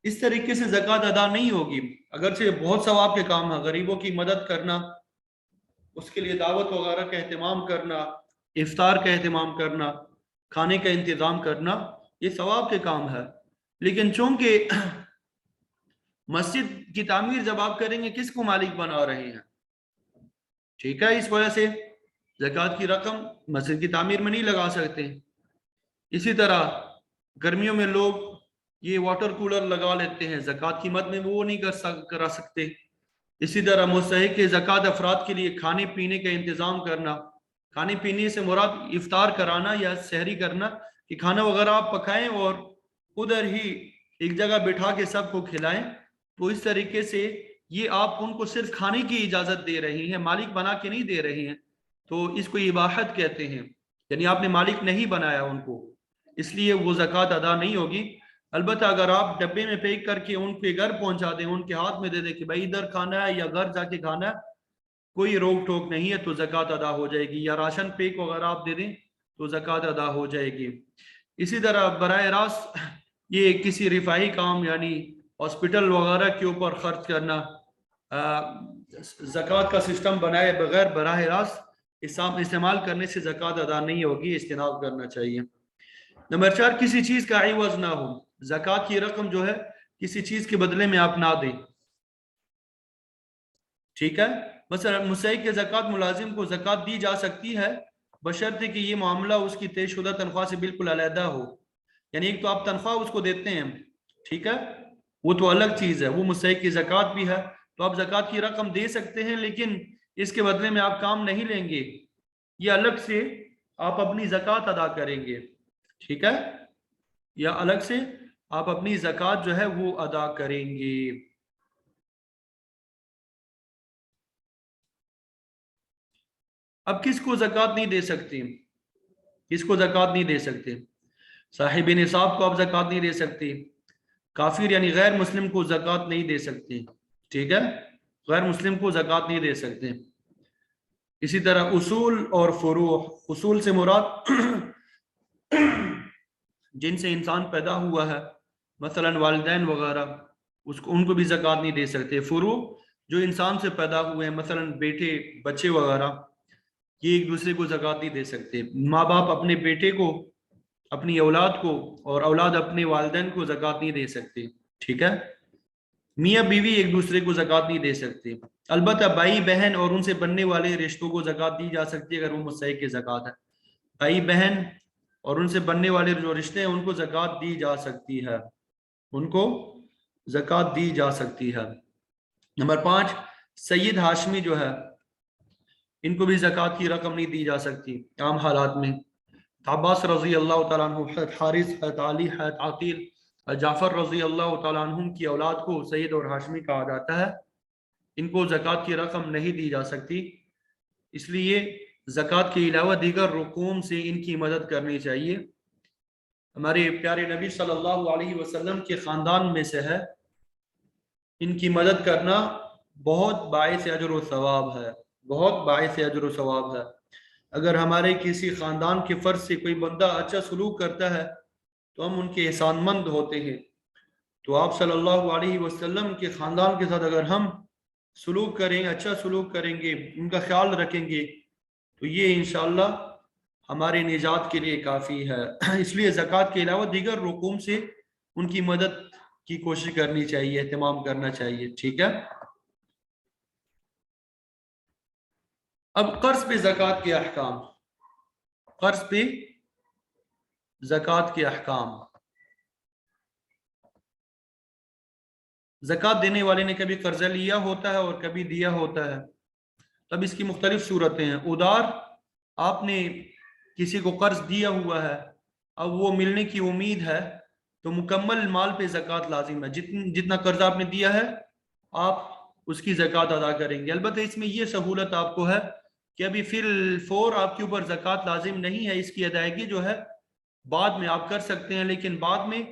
इस तरीके से ज़कात अदा नहीं होगी। अगर से बहुत सवाब के काम है, गरीबों की मदद करना, उसके लिए दावत वगैरह का एहतमाम करना, इफ्तार का एहतमाम करना, खाने का इंतज़ाम करना, ये सवाब के काम है। लेकिन चूंकि मस्जिद की तामीर जब आप करेंगे, किसको मालिक बना रहे हैं, ठीक है, इस वजह से ज़कात की रकम मस्जिद की तामीर में नहीं लगा सकते। इसी तरह गर्मियों में लोग ये वाटर कूलर लगा लेते हैं, ज़कात की मद में वो नहीं करा सकते। इसी तरह मुस्तहिक़ ज़कात अफराद के लिए खाने पीने का इंतज़ाम करना, खाने पीने से मुराद इफ्तार कराना या सहरी करना, कि खाना वगैरह आप पकाएं और उधर ही एक जगह बिठा के सबको खिलाएं, तो इस तरीके से ये आप उनको सिर्फ खाने की इजाज़त दे रही हैं, मालिक बना के नहीं दे रही हैं, तो इसको इबाहत कहते हैं, यानी आपने मालिक नहीं बनाया उनको, इसलिए वो ज़कात अदा नहीं होगी। अलबत्ता अगर आप डब्बे में पैक करके उनके घर पहुंचा दें, उनके हाथ में दे दें कि भाई इधर खाना है या घर जाके खाना है, कोई रोक टोक नहीं है, तो ज़कात अदा हो जाएगी। या राशन पैक वगैरह आप दे दें तो ज़कात अदा हो जाएगी। इसी तरह बराह रास्त ये किसी रिफाही काम यानी हॉस्पिटल वगैरह के ऊपर खर्च करना, ज़कात का सिस्टम बनाए बगैर बराह रास्त इस्तेमाल करने से ज़कात अदा नहीं होगी, इज्तनाब करना चाहिए। नंबर 4, किसी चीज़ का इवज़ ना हो, ज़कात की रकम जो है किसी चीज़ के बदले में आप ना दें, ठीक है। मसलन मुस्तहिक़ ज़कात मुलाजिम को ज़कात दी जा सकती है, बशर्ते कि ये मामला उसकी तयशुदा तनख्वाह से बिल्कुल अलहदा हो। यानी एक तो आप तनख्वाह उसको देते हैं, ठीक है, वो तो अलग चीज़ है, वो मुस्तहिक़ की ज़कात भी है, तो आप ज़कात की रकम दे सकते हैं, लेकिन इसके बदले में आप काम नहीं लेंगे, ये अलग से आप अपनी ज़कात अदा करेंगे, ठीक है, या अलग से आप अपनी ज़कात जो है वो अदा करेंगे। अब किसको ज़कात नहीं दे सकते, किसको ज़कात नहीं दे सकते? صاحب نصاب کو آپ زکوٰۃ نہیں دے سکتے، کافر یعنی غیر مسلم کو زکوٰۃ نہیں دے سکتے، ٹھیک ہے، غیر مسلم کو زکوٰۃ نہیں دے سکتے۔ اسی طرح اصول اور فروع، اصول سے مراد جن سے انسان پیدا ہوا ہے، مثلا والدین وغیرہ، ان کو بھی زکوٰۃ نہیں دے سکتے۔ فروع جو انسان سے پیدا ہوئے ہیں، مثلا بیٹے، بچے وغیرہ، یہ ایک دوسرے کو زکوٰۃ نہیں دے سکتے۔ ماں باپ اپنے بیٹے کو، اپنی اولاد کو، اور اولاد اپنے والدین کو زکوٰۃ نہیں دے سکتے، ٹھیک ہے۔ میاں بیوی ایک دوسرے کو زکوٰۃ نہیں دے سکتے۔ البتہ بھائی بہن اور ان سے بننے والے رشتوں کو زکوٰۃ دی جا سکتی ہے اگر وہ مستحق کی زکوٰۃ ہے۔ بھائی بہن اور ان سے بننے والے جو رشتے ہیں ان کو زکوٰۃ دی جا سکتی ہے، ان کو زکوٰۃ دی جا سکتی ہے۔ نمبر 5، سید ہاشمی جو ہے، ان کو بھی زکوٰۃ کی رقم نہیں دی جا سکتی عام حالات میں۔ عباس رضی اللہ تعالیٰ عنہ، حضرت حارث، حضرت علی، حضرت عقیل، جعفر رضی اللہ تعالیٰ عنہ کی اولاد کو سید اور ہاشمی کہا جاتا ہے، ان کو زکوٰۃ کی رقم نہیں دی جا سکتی، اس لیے زکوٰۃ کے علاوہ دیگر رقوم سے ان کی مدد کرنی چاہیے۔ ہمارے پیارے نبی صلی اللہ علیہ وسلم کے خاندان میں سے ہے، ان کی مدد کرنا بہت باعث اجر و ثواب ہے، بہت باعث اجر و ثواب ہے۔ اگر ہمارے کسی خاندان کے فرد سے کوئی بندہ اچھا سلوک کرتا ہے تو ہم ان کے احسان مند ہوتے ہیں، تو آپ صلی اللہ علیہ وسلم کے خاندان کے ساتھ اگر ہم سلوک کریں، اچھا سلوک کریں گے، ان کا خیال رکھیں گے، تو یہ انشاءاللہ ہمارے نجات کے لیے کافی ہے۔ اس لیے زکوٰۃ کے علاوہ دیگر رقوم سے ان کی مدد کی کوشش کرنی چاہیے، اہتمام کرنا چاہیے، ٹھیک ہے۔ اب قرض پہ زکوٰۃ کے احکام، قرض پہ زکوٰۃ کے احکام۔ زکوٰۃ دینے والے نے کبھی قرضہ لیا ہوتا ہے اور کبھی دیا ہوتا ہے، تب اس کی مختلف صورتیں ہیں۔ ادار، آپ نے کسی کو قرض دیا ہوا ہے، اب وہ ملنے کی امید ہے، تو مکمل مال پہ زکوٰۃ لازم ہے، جتنا قرضہ آپ نے دیا ہے آپ اس کی زکوٰۃ ادا کریں گے۔ البتہ اس میں یہ سہولت آپ کو ہے کہ ابھی فی الفور آپ کے اوپر زکوٰۃ لازم نہیں ہے، اس کی ادائیگی جو ہے بعد میں آپ کر سکتے ہیں، لیکن بعد میں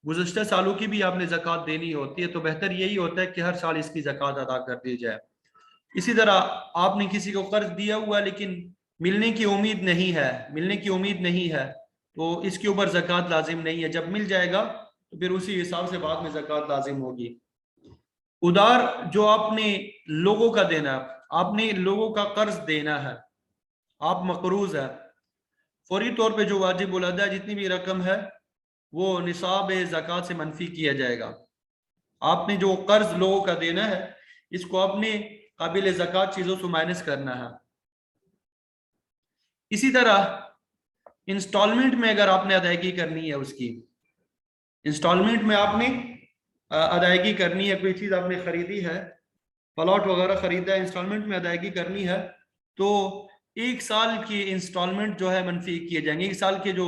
گزشتہ سالوں کی بھی آپ نے زکوٰۃ دینی ہوتی ہے، تو بہتر یہی ہوتا ہے کہ ہر سال اس کی زکوٰۃ ادا کر دی جائے۔ اسی طرح آپ نے کسی کو قرض دیا ہوا لیکن ملنے کی امید نہیں ہے، ملنے کی امید نہیں ہے، تو اس کے اوپر زکوٰۃ لازم نہیں ہے، جب مل جائے گا تو پھر اسی حساب سے بعد میں زکوٰۃ لازم ہوگی۔ ادار، جو آپ نے لوگوں کا دینا ہے، آپ نے لوگوں کا قرض دینا ہے، آپ مقروض ہے، فوری طور پہ جو واجب الادا جتنی بھی رقم ہے وہ نصاب زکوٰۃ سے منفی کیا جائے گا۔ آپ نے جو قرض لوگوں کا دینا ہے اس کو آپ نے قابل زکوٰۃ چیزوں سے مائنس کرنا ہے۔ اسی طرح انسٹالمنٹ میں اگر آپ نے ادائیگی کرنی ہے، اس کی انسٹالمنٹ میں آپ نے ادائیگی کرنی ہے، کوئی چیز آپ نے خریدی ہے، پلاٹ وغیرہ خریدا ہے، انسٹالمنٹ میں ادائیگی کرنی ہے، تو 1 سال کی انسٹالمنٹ جو ہے منفی کیے جائیں گے، 1 سال کے جو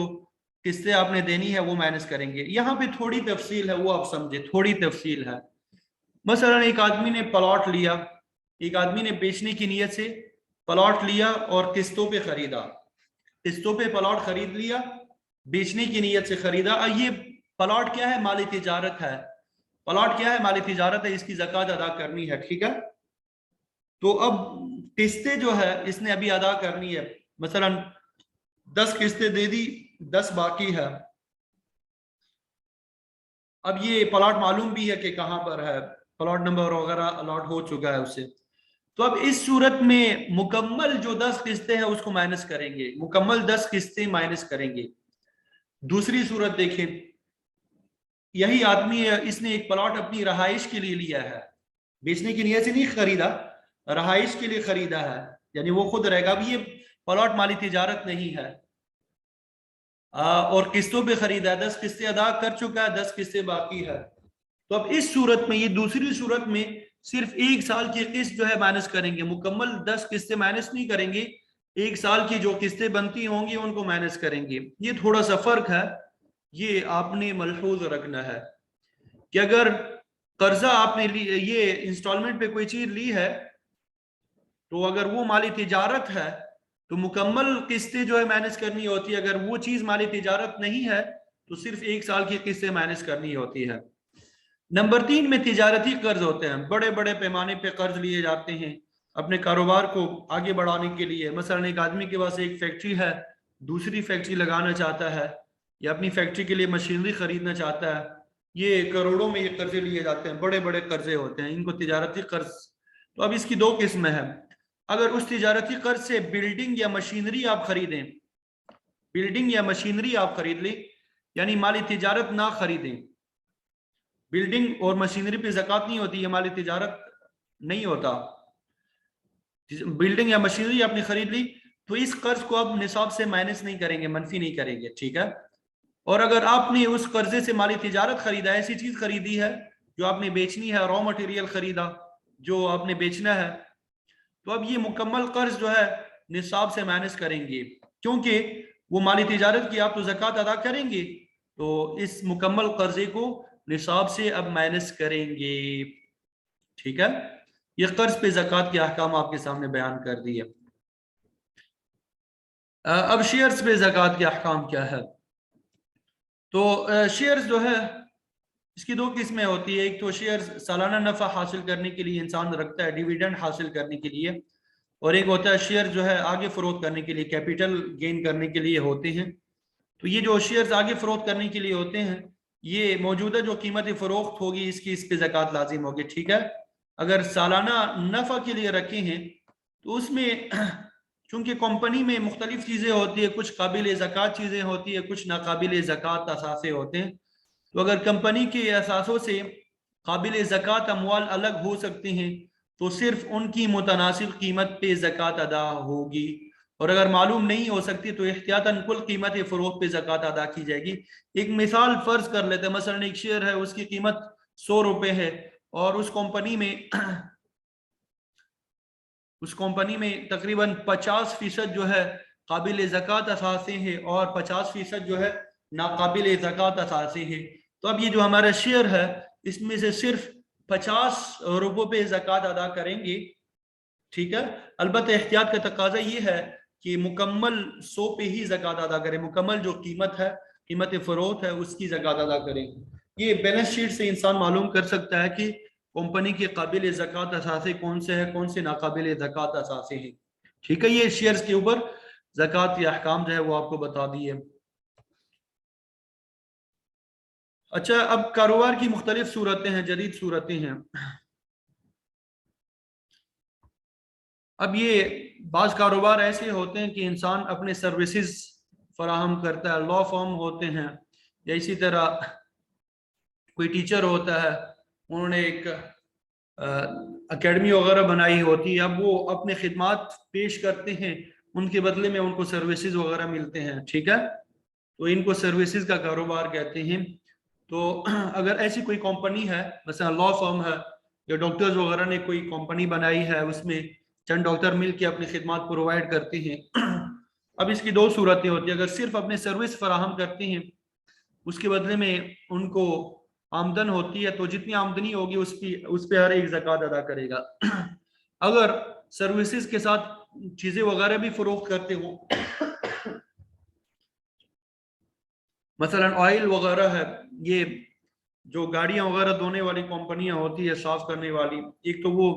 قسطیں آپ نے دینی ہے وہ مائنس کریں گے۔ یہاں پہ تھوڑی تفصیل ہے، وہ آپ سمجھے، تھوڑی تفصیل ہے۔ مثلا ایک آدمی نے پلاٹ لیا، ایک آدمی نے بیچنے کی نیت سے پلاٹ لیا اور قسطوں پہ خریدا، قسطوں پہ پلاٹ خرید لیا، بیچنے کی نیت سے خریدا۔ یہ پلاٹ کیا ہے؟ مالی تجارت ہے، پلاٹ کیا ہے؟ مالی تجارت ہے، اس کی زکوٰۃ ادا کرنی ہے، ٹھیک ہے۔ تو اب قسطیں جو ہے اس نے ابھی ادا کرنی ہے، مثلا 10 قسطیں دے دی، 10 باقی ہے۔ اب یہ پلاٹ معلوم بھی ہے کہ کہاں پر ہے، پلاٹ نمبر وغیرہ الاٹ ہو چکا ہے اسے، تو اب اس صورت میں مکمل جو 10 قسطیں ہیں اس کو مائنس کریں گے، مکمل 10 قسطیں مائنس کریں گے۔ دوسری صورت دیکھیں، یہی آدمی ہے، اس نے ایک پلاٹ اپنی رہائش کے لیے لیا ہے، بیچنے کی نیت سے نہیں خریدا، رہائش کے لیے خریدا ہے، یعنی وہ خود رہے گا۔ اب یہ پلاٹ مالی تجارت نہیں ہے، اور قسطوں پہ خریدا ہے، 10 قسطیں ادا کر چکا ہے، 10 قسطیں باقی ہے۔ تو اب اس صورت میں، یہ دوسری صورت میں صرف 1 سال کی قسط جو ہے مائنس کریں گے، مکمل 10 قسطیں مائنس نہیں کریں گے، 1 سال کی جو قسطیں بنتی ہوں گی ان کو مائنس کریں گے۔ یہ تھوڑا سا فرق ہے، یہ آپ نے ملحوظ رکھنا ہے کہ اگر قرضہ آپ نے یہ انسٹالمنٹ پہ کوئی چیز لی ہے تو اگر وہ مالی تجارت ہے تو مکمل قسطیں جو ہے مائنس کرنی ہوتی ہے، اگر وہ چیز مالی تجارت نہیں ہے तो सिर्फ 1 साल की किस्त से माइनस करनी होती है। नंबर 3 में तिजारती कर्ज होते हैं, बड़े बड़े पैमाने पे कर्ज लिए जाते हैं अपने कारोबार को आगे बढ़ाने के लिए। मसलन एक आदमी के पास एक फैक्ट्री है, दूसरी फैक्ट्री लगाना चाहता है या अपनी फैक्ट्री के लिए मशीनरी खरीदना चाहता है, ये करोड़ों में ये कर्जे लिए जाते हैं, बड़े बड़े कर्जे होते हैं, इनको तिजारती कर्ज। तो अब इसकी 2 किस्में हैं। अगर उस तिजारती कर्ज से बिल्डिंग या मशीनरी आप खरीदें, बिल्डिंग या मशीनरी आप खरीद लें, यानी माली तिजारत ना खरीदें, बिल्डिंग और मशीनरी पे ज़कात नहीं होती, ये माली तिजारत नहीं होता, बिल्डिंग या मशीनरी आपने खरीद ली तो इस कर्ज को आप निसाब से माइनस नहीं करेंगे, मनफी नहीं करेंगे, ठीक है। और अगर आपने उस कर्जे से माली तिजारत खरीदा, ऐसी चीज खरीदी है जो आपने बेचनी है, रॉ मटेरियल खरीदा जो आपने बेचना है, तो अब ये मुकम्मल कर्ज जो है निसाब से माइनस करेंगे, क्योंकि वो माली तिजारत की आप तो ज़कात अदा करेंगे, तो इस मुकम्मल कर्जे को निसाब से अब माइनस करेंगे, ठीक है। ये कर्ज पे ज़कात के अहकाम आपके सामने बयान कर दिए। अब शेयर्स पे ज़कात के अहकाम क्या है? तो शेयर्स जो है इसकी 2 किस्में होती है। एक तो शेयर्स सालाना नफ़ा हासिल करने के लिए इंसान रखता है, डिविडेंड हासिल करने के लिए, और एक होता है शेयर जो है आगे फरोख्त करने के लिए, कैपिटल गेन करने के लिए होते हैं। तो ये जो शेयर्स आगे फरोख्त करने के लिए होते हैं, ये मौजूदा जो कीमत फरोख्त होगी इसकी इस पे ज़कात लाजिम होगी, ठीक है। अगर सालाना नफ़ा के लिए रखे हैं तो उसमें चूंकि कंपनी में मुख्तलिफ चीज़ें होती है, कुछ काबिल ज़कात चीज़ें होती है, कुछ नाकाबिल ज़कात असासे होते हैं। तो अगर कंपनी के असासों से काबिल ज़कात अमवाल अलग हो सकते हैं तो सिर्फ उनकी मुतनासिब कीमत पे ज़कात अदा होगी, और अगर मालूम नहीं हो सकती तो एहतियातन कुल कीमत फ़रोख्त पे ज़कात अदा की जाएगी। एक मिसाल फ़र्ज कर लेते हैं, मसलन एक शेयर है, उसकी कीमत 100 रुपये है और उस कंपनी में तकरीबन 50% जो है काबिल ज़कात असासे है और 50% जो है नाकाबिल ज़कात असासे है। तो अब ये जो हमारा शेयर है इसमें से सिर्फ 50 रुपयों पे ज़कात अदा करेंगे, ठीक है। अलबत्ता एहतियात का तकाजा ये है कि मुकम्मल 100 पे ही ज़कात अदा करें, मुकम्मल जो कीमत है, कीमत फ़रोख्त है, उसकी ज़कात अदा करें। ये बैलेंस शीट से इंसान मालूम कर सकता है कि कंपनी के काबिल ज़कात असासे कौन से हैं, कौन से नाकाबिल ज़कात असासे हैं, ठीक है। ये शेयर्स के ऊपर ज़कात के अहकाम जो है वो आपको बता दिए। अच्छा, अब कारोबार की मुख्तलिफ सूरतें हैं, जदीद सूरतें हैं। अब ये बाज़ कारोबार ऐसे होते हैं कि इंसान अपने सर्विसेज फराहम करता है, लॉ फर्म होते हैं, या इसी तरह कोई टीचर होता है, उन्होंने एक एकेडमी वगैरह बनाई होती है, अब वो अपने खिदमात पेश करते हैं, उनके बदले में उनको सर्विसेज वगैरह मिलते हैं, ठीक है। तो इनको सर्विसेज का कारोबार कहते हैं। तो अगर ऐसी कोई कंपनी है, mesela लॉ फर्म है या डॉक्टर्स वगैरह ने कोई कंपनी बनाई है, उसमें चंद डॉक्टर मिल के अपनी खिदमत प्रोवाइड करते हैं। अब इसकी 2 सूरतें होती हैं। अगर सिर्फ अपने सर्विस फराहम करते हैं, उसके बदले में उनको आमदन होती है, तो जितनी आमदनी होगी उस पर हर एक ज़कात अदा करेगा। अगर सर्विसेज के साथ चीज़ें वगैरह भी फरोख्त करते हो, मसलन ऑयल वगैरह है, ये जो गाड़ियां वगैरह धोने वाली कंपनियां होती है, साफ करने वाली, एक तो वो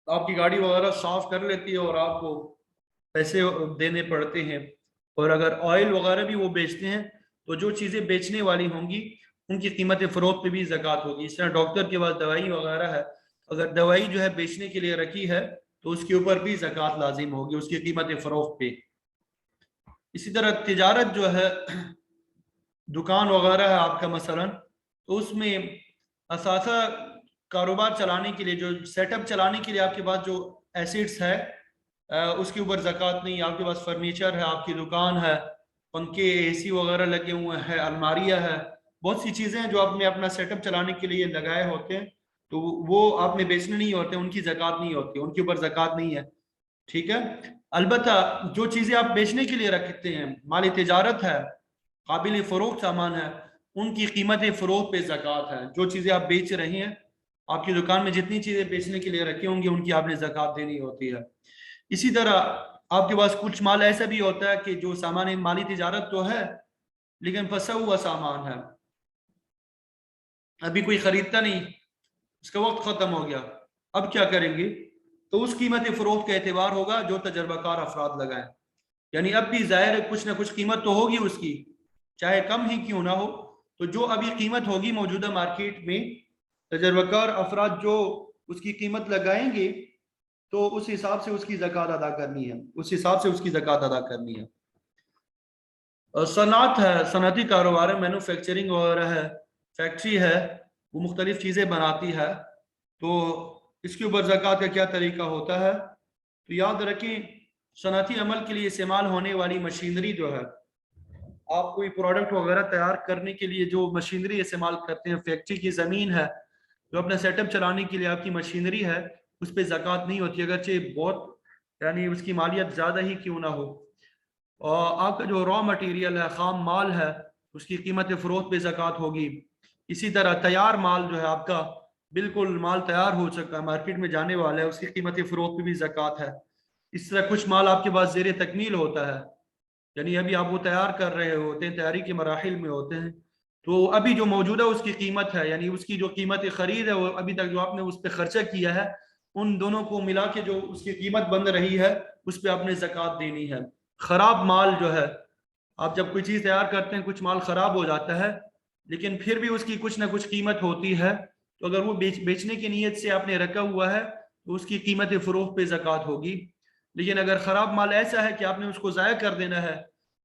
आपकी गाड़ी वगैरह साफ कर लेती है और आपको पैसे देने पड़ते हैं, और अगर ऑयल वगैरह भी वो बेचते हैं तो जो चीज़ें बेचने वाली होंगी उनकी कीमत फ़रोख्त पे भी ज़कात होगी। इस तरह डॉक्टर के पास दवाई वगैरह है, अगर दवाई जो है बेचने के लिए रखी है तो उसके ऊपर भी ज़कात लाजिम होगी, उसकी कीमत फ़रोख्त पे। इसी तरह तिजारत जो है, दुकान वगैरह है आपका मसलन, तो उसमें असासा कारोबार चलाने के लिए, जो सेटअप चलाने के लिए आपके पास जो एसेट्स है उसके ऊपर ज़कात नहीं। आपके पास फर्नीचर है, आपकी दुकान है, पंखे एसी वगैरह लगे हुए हैं, अलमारियाँ है, बहुत सी चीज़ें हैं जो आपने अपना सेटअप चलाने के लिए लगाए होते हैं, तो वो आपने बेचने नहीं होते, उनकी ज़कात नहीं होती, उनके ऊपर ज़कात नहीं है, ठीक है। अलबत्ता जो चीज़ें आप बेचने के लिए रखते हैं, माली तिजारत है, काबिल फ़रोख्त सामान है, उनकी कीमत फ़रोख्त पे ज़कात है। जो चीज़ें आप बेच रहे हैं, आपकी दुकान में जितनी चीज़ें बेचने के लिए रखी होंगी उनकी आपने ज़कात देनी होती है। इसी तरह आपके पास कुछ माल ऐसा भी होता है कि जो सामान माली तिजारत तो है, لیکن پھنسا ہوا سامان ہے, ابھی کوئی خریدتا نہیں, اس کا وقت ختم ہو گیا, اب کیا کریں گے؟ تو اس قیمت فروخت کا اعتبار ہوگا جو تجربہ کار افراد لگائیں. یعنی اب بھی ظاہر ہے کچھ نہ کچھ قیمت تو ہوگی اس کی, چاہے کم ہی کیوں نہ ہو. تو جو ابھی قیمت ہوگی موجودہ مارکیٹ میں, تجربہ کار افراد جو اس کی قیمت لگائیں گے تو اس حساب سے اس کی زکوٰۃ ادا کرنی ہے, اس حساب سے اس کی زکوٰۃ ادا کرنی ہے. صنعت ہے, صنعتی کاروبار ہے, مینوفیکچرنگ وغیرہ ہے, فیکٹری ہے, وہ مختلف چیزیں بناتی ہے, تو اس کے اوپر زکوٰۃ کا کیا طریقہ ہوتا ہے؟ تو یاد رکھیں, صنعتی عمل کے لیے استعمال ہونے والی مشینری جو ہے, آپ کوئی پروڈکٹ وغیرہ تیار کرنے کے لیے جو مشینری استعمال کرتے ہیں, فیکٹری کی زمین ہے, جو اپنا سیٹ اپ چلانے کے لیے آپ کی مشینری ہے, اس پہ زکوٰۃ نہیں ہوتی, اگرچہ بہت یعنی اس کی مالیت زیادہ ہی کیوں نہ ہو. اور آپ کا جو را مٹیریل ہے, خام مال ہے, اس کی قیمت فروخت پہ زکوٰۃ ہوگی. اسی طرح تیار مال جو ہے آپ کا, بالکل مال تیار ہو چکا ہے, مارکیٹ میں جانے والا ہے, اس کی قیمت فروخت پہ بھی زکوٰۃ ہے. اس طرح کچھ مال آپ کے پاس زیر تکمیل ہوتا ہے, یعنی ابھی آپ وہ تیار کر رہے ہوتے ہیں, تیاری کے مراحل میں ہوتے ہیں, تو ابھی جو موجودہ اس کی قیمت ہے, یعنی اس کی جو قیمت خرید ہے, وہ ابھی تک جو آپ نے اس پہ خرچہ کیا ہے, ان دونوں کو ملا کے جو اس کی قیمت بن رہی ہے, اس پہ آپ نے زکوٰۃ دینی ہے. خراب مال جو ہے, آپ جب کوئی چیز تیار کرتے ہیں, کچھ مال خراب ہو جاتا ہے, لیکن پھر بھی اس کی کچھ نہ کچھ قیمت ہوتی ہے, تو اگر وہ بیچنے کی نیت سے آپ نے رکھا ہوا ہے تو اس کی قیمت فروخت پہ زکوٰۃ ہوگی. لیکن اگر خراب مال ایسا ہے کہ آپ نے اس کو ضائع کر دینا ہے,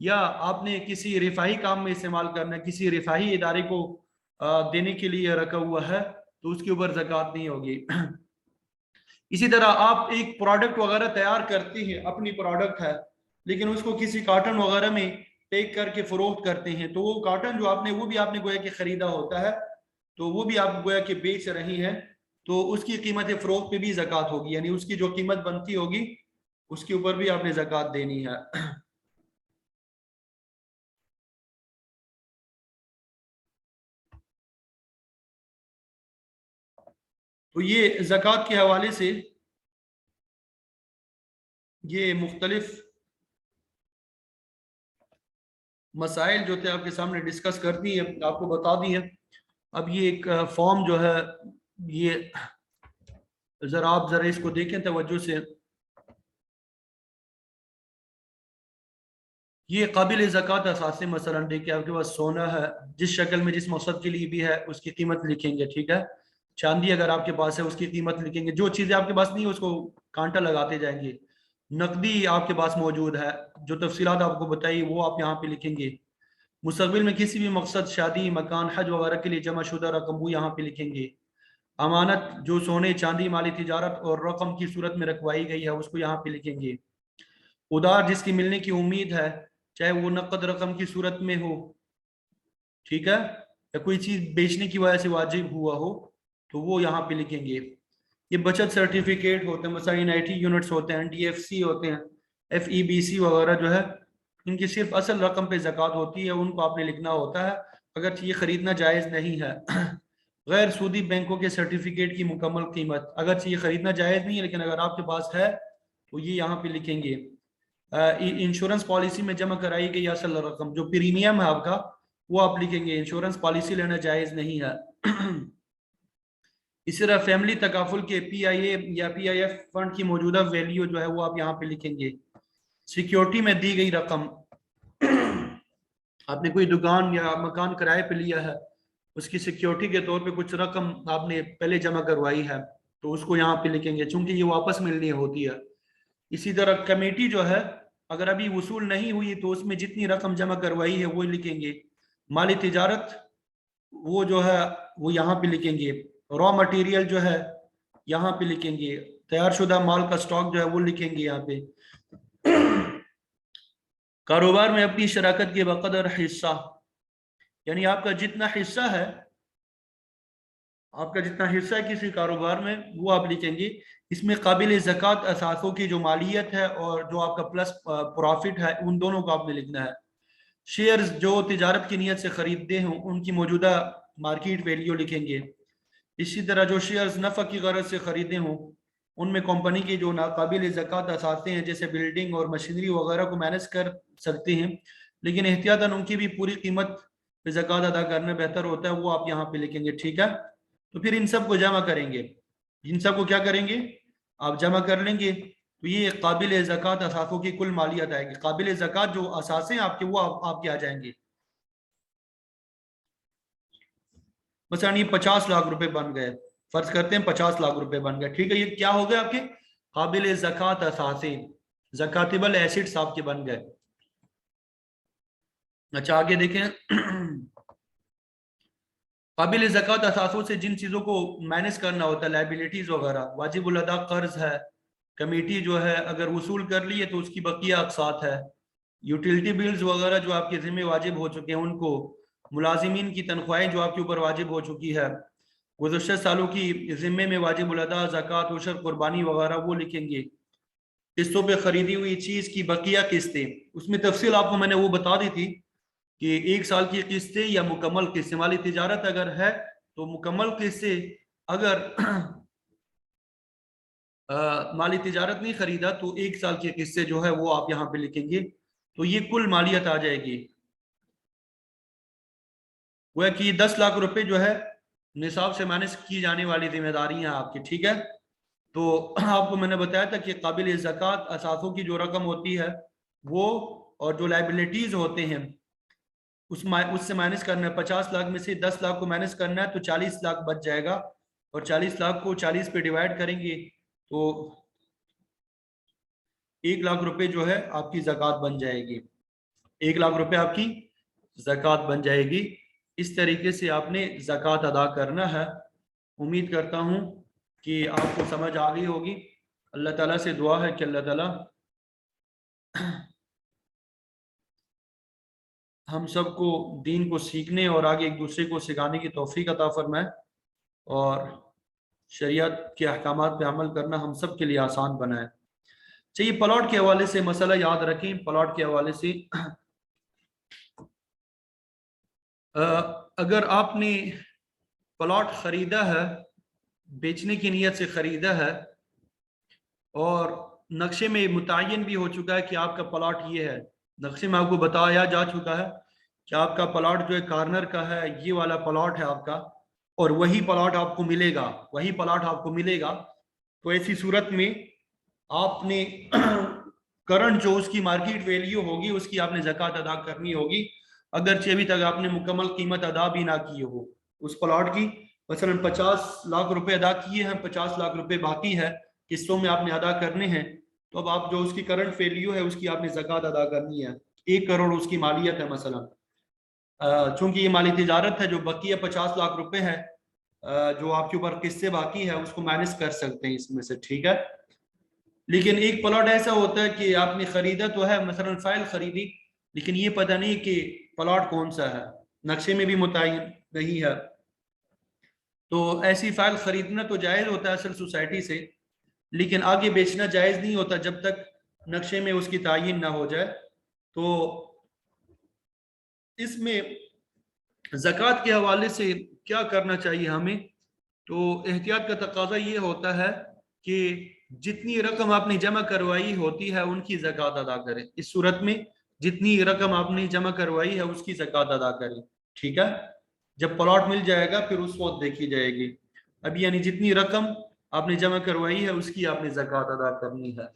یا آپ نے کسی رفاہی کام میں استعمال کرنا ہے, کسی رفاہی ادارے کو دینے کے لیے رکھا ہوا ہے, تو اس کے اوپر زکوٰۃ نہیں ہوگی. اسی طرح آپ ایک پروڈکٹ وغیرہ تیار کرتے ہیں, اپنی پروڈکٹ ہے, لیکن اس کو کسی کارٹن وغیرہ میں پیک کر کے فروخت کرتے ہیں, تو وہ کارٹن جو آپ نے, وہ بھی آپ نے گویا کہ خریدا ہوتا ہے, تو وہ بھی آپ گویا کہ بیچ رہی ہیں, تو اس کی قیمت فروخت پہ بھی زکوٰۃ ہوگی, یعنی اس کی جو قیمت بنتی ہوگی اس کے اوپر بھی آپ نے زکوٰۃ دینی ہے. تو یہ زکوٰۃ کے حوالے سے یہ مختلف مسائل جو تھے آپ کے سامنے ڈسکس کر دی ہیں, آپ کو بتا دی ہیں. اب یہ ایک فارم جو ہے, یہ ذرا آپ اس کو دیکھیں توجہ سے. یہ قابل زکوٰۃ اثاثے, مثلا دیکھیں آپ کے پاس سونا ہے, جس شکل میں جس مقصد کے لیے بھی ہے اس کی قیمت لکھیں گے, ٹھیک ہے. چاندی اگر آپ کے پاس ہے اس کی قیمت لکھیں گے, جو چیزیں آپ کے پاس نہیں اس کو کانٹا لگاتے جائیں گے. نقدی آپ کے پاس موجود ہے, جو تفصیلات آپ کو بتائی وہ آپ یہاں پہ لکھیں گے. مستقبل میں کسی بھی مقصد, شادی, مکان, حج وغیرہ کے لیے جمع شدہ رقم وہ یہاں پہ لکھیں گے. امانت جو سونے, چاندی, مالی تجارت اور رقم کی صورت میں رکھوائی گئی ہے اس کو یہاں پہ لکھیں گے. ادار جس کی ملنے کی امید ہے, چاہے وہ نقد رقم کی صورت میں ہو, ٹھیک ہے, یا کوئی چیز بیچنے کی وجہ سے واجب ہوا ہو, تو وہ یہاں پہ لکھیں گے. یہ بچت سرٹیفکیٹ ہوتے ہیں, مثلا NIT یونٹس ہوتے ہیں, DFC ہوتے ہیں, FEBC وغیرہ جو ہے, ان کی صرف اصل رقم پہ زکوٰۃ ہوتی ہے, ان کو آپ نے لکھنا ہوتا ہے, اگرچہ یہ خریدنا جائز نہیں ہے. غیر سودی بینکوں کے سرٹیفکیٹ کی مکمل قیمت, اگرچہ یہ خریدنا جائز نہیں ہے, لیکن اگر آپ کے پاس ہے تو یہ یہاں پہ لکھیں گے. انشورنس پالیسی میں جمع کرائی گئی اصل رقم, جو پریمیم ہے آپ کا, وہ آپ لکھیں گے. انشورنس پالیسی لینا جائز نہیں ہے. اسی طرح فیملی تکافل کے PIA یا PIF فنڈ کی موجودہ ویلیو جو ہے وہ آپ یہاں پہ لکھیں گے. سیکیورٹی میں دی گئی رقم, آپ نے کوئی دکان یا مکان کرائے پہ لیا ہے, اس کی سیکیورٹی کے طور پہ کچھ رقم آپ نے پہلے جمع کروائی ہے, تو اس کو یہاں پہ لکھیں گے, چونکہ یہ واپس ملنی ہوتی ہے. اسی طرح کمیٹی جو ہے, اگر ابھی وصول نہیں ہوئی تو اس میں جتنی رقم جمع کروائی ہے وہ لکھیں گے. مالی تجارت وہ جو ہے وہ یہاں پہ لکھیں گے. را مٹیریل جو ہے یہاں پہ لکھیں گے. تیار شدہ مال کا سٹاک جو ہے وہ لکھیں گے یہاں پہ. کاروبار میں اپنی شراکت کے بقدر حصہ, یعنی آپ کا جتنا حصہ ہے, آپ کا جتنا حصہ ہے کسی کاروبار میں وہ آپ لکھیں گے. اس میں قابل زکوٰۃ اثاثوں کی جو مالیت ہے اور جو آپ کا پلس پروفٹ ہے, ان دونوں کو آپ نے لکھنا ہے. شیئرز جو تجارت کی نیت سے خریدتے ہیں ان کی موجودہ مارکیٹ ویلیو لکھیں گے. اسی طرح جو شیئرز نفع کی غرض سے خریدے ہوں ان میں کمپنی کی جو ناقابل زکوٰۃ اثاثے ہیں, جیسے بلڈنگ اور مشینری وغیرہ کو مینیج کر سکتے ہیں, लेकिन एहतियातन उनकी भी पूरी कीमत पे ज़कात अदा करना बेहतर होता है, वो आप यहाँ पे लिखेंगे, ठीक है। तो फिर इन सब को जमा करेंगे, इन सब को क्या करेंगे, आप जमा कर लेंगे, तो ये काबिल ज़कात असासों की कुल मालियत आएगी। काबिल ज़कात जो असासे हैं आपके, वो आपके आ जाएंगे। मसलन ये 50 लाख रुपए बन गए, फर्ज करते हैं 50 लाख रुपए बन गए, ठीक है। ये क्या हो गए आपके काबिल ज़कात असासे, ज़कातेबल एसिड्स आपके बन गए। अच्छा आगे देखें। काबिल ज़कात असासों से जिन चीज़ों को मैनेज करना होता है, लाइबिलिटीज़ वगैरह, वाजिबुल अदा कर्ज है, कमेटी जो है अगर वसूल कर ली है तो उसकी बकिया अक़सात है, यूटिलिटी बिल्स वगैरह जो आपके ज़िम्मे वाजिब हो चुके हैं उनको, मुलाजिमीन की तनख्वाहें जो आपके ऊपर वाजिब हो चुकी है, गुज़श्ता सालों की ज़िम्मे में वाजिबुल अदा ज़कात उशर कुर्बानी वगैरह वो लिखेंगे। किस्तों पे खरीदी हुई चीज़ की बकिया किस्तें, उसमें तफसील आपको मैंने वो बता दी थी कि 1 साल की किस्तें या मुकम्मल किस्तें। माली तिजारत अगर है तो मुकम्मल किस्तें, अगर माली तिजारत नहीं खरीदा तो 1 साल की किस्तें जो है वो आप यहाँ पे लिखेंगे, तो ये कुल मालियत आ जाएगी। वो है कि 10 लाख रुपए जो है निसाब से माइनस की जाने वाली जिम्मेदारियां आपकी, ठीक है। तो आपको मैंने बताया था कि काबिल ज़कात असासों की जो रकम होती है वो, और जो लाइबिलिटीज होते हैं उससे माइनस करना है। 50 लाख में से 10 लाख को माइनस करना है तो 40 लाख बच जाएगा, और 40 लाख को 40 पे डिवाइड करेंगे तो 1 लाख रुपए जो है आपकी ज़कात बन जाएगी। 1 लाख रुपए आपकी ज़कात बन जाएगी। इस तरीके से आपने ज़कात अदा करना है। उम्मीद करता हूँ कि आपको समझ आ गई होगी। अल्लाह ताला से दुआ है कि अल्लाह ताला हम सबको दीन को सीखने और आगे एक दूसरे को सिखाने की तौफीक अता फरमाए, और शरीयत के अहकामात पे अमल करना हम सब के लिए आसान बनाए। चाहिए प्लॉट के हवाले से मसला याद रखें। प्लॉट के हवाले से अगर आपने प्लॉट खरीदा है, बेचने की नीयत से खरीदा है, और नक्शे में मुतय्यन भी हो चुका है कि आपका प्लॉट ये है, नक्शे में आपको बताया जा चुका है कि आपका प्लॉट जो है कॉर्नर का है, ये वाला प्लॉट है आपका, और वही प्लॉट आपको मिलेगा, वही प्लॉट आपको मिलेगा। तो ऐसी सूरत में आपने करंट जो उसकी मार्केट वैल्यू होगी उसकी आपने ज़कात अदा करनी होगी, अगरचे अभी तक आपने मुकम्मल कीमत अदा भी ना की हो उस प्लॉट की। मसलन 50 लाख रुपए अदा किए हैं, 50 लाख रुपए बाकी है, किस्तों में आपने अदा करने हैं, तो अब आप जो उसकी करंट वैल्यू है उसकी आपने ज़कात अदा करनी है। 1 करोड़ उसकी मालियत है मसलन। चूंकि ये माली तिजारत है, जो बकिया 50 लाख रुपए है जो आपके ऊपर किस्से बाकी है उसको माइनस कर सकते हैं इसमें से, ठीक है। लेकिन एक प्लॉट ऐसा होता है कि आपने खरीदा तो है, मसलन फाइल खरीदी, लेकिन ये पता नहीं कि प्लॉट कौन सा है, नक्शे में भी मुतय्यन नहीं है। तो ऐसी फाइल खरीदना तो जायज़ होता है असल सोसाइटी से, लेकिन आगे बेचना जायज़ नहीं होता जब तक नक्शे में उसकी तायीन ना हो जाए। तो इसमें ज़कात के हवाले से क्या करना चाहिए हमें, तो एहतियात का तकाजा ये होता है कि जितनी रकम आपने जमा करवाई होती है उनकी ज़कात अदा करें। इस सूरत में जितनी रकम आपने जमा करवाई है उसकी ज़कात अदा करें, ठीक है। जब प्लॉट मिल जाएगा फिर उस वक्त देखी जाएगी। अब यानी जितनी रकम आपने जमा करवाई है उसकी आपने ज़कात अदा करनी है।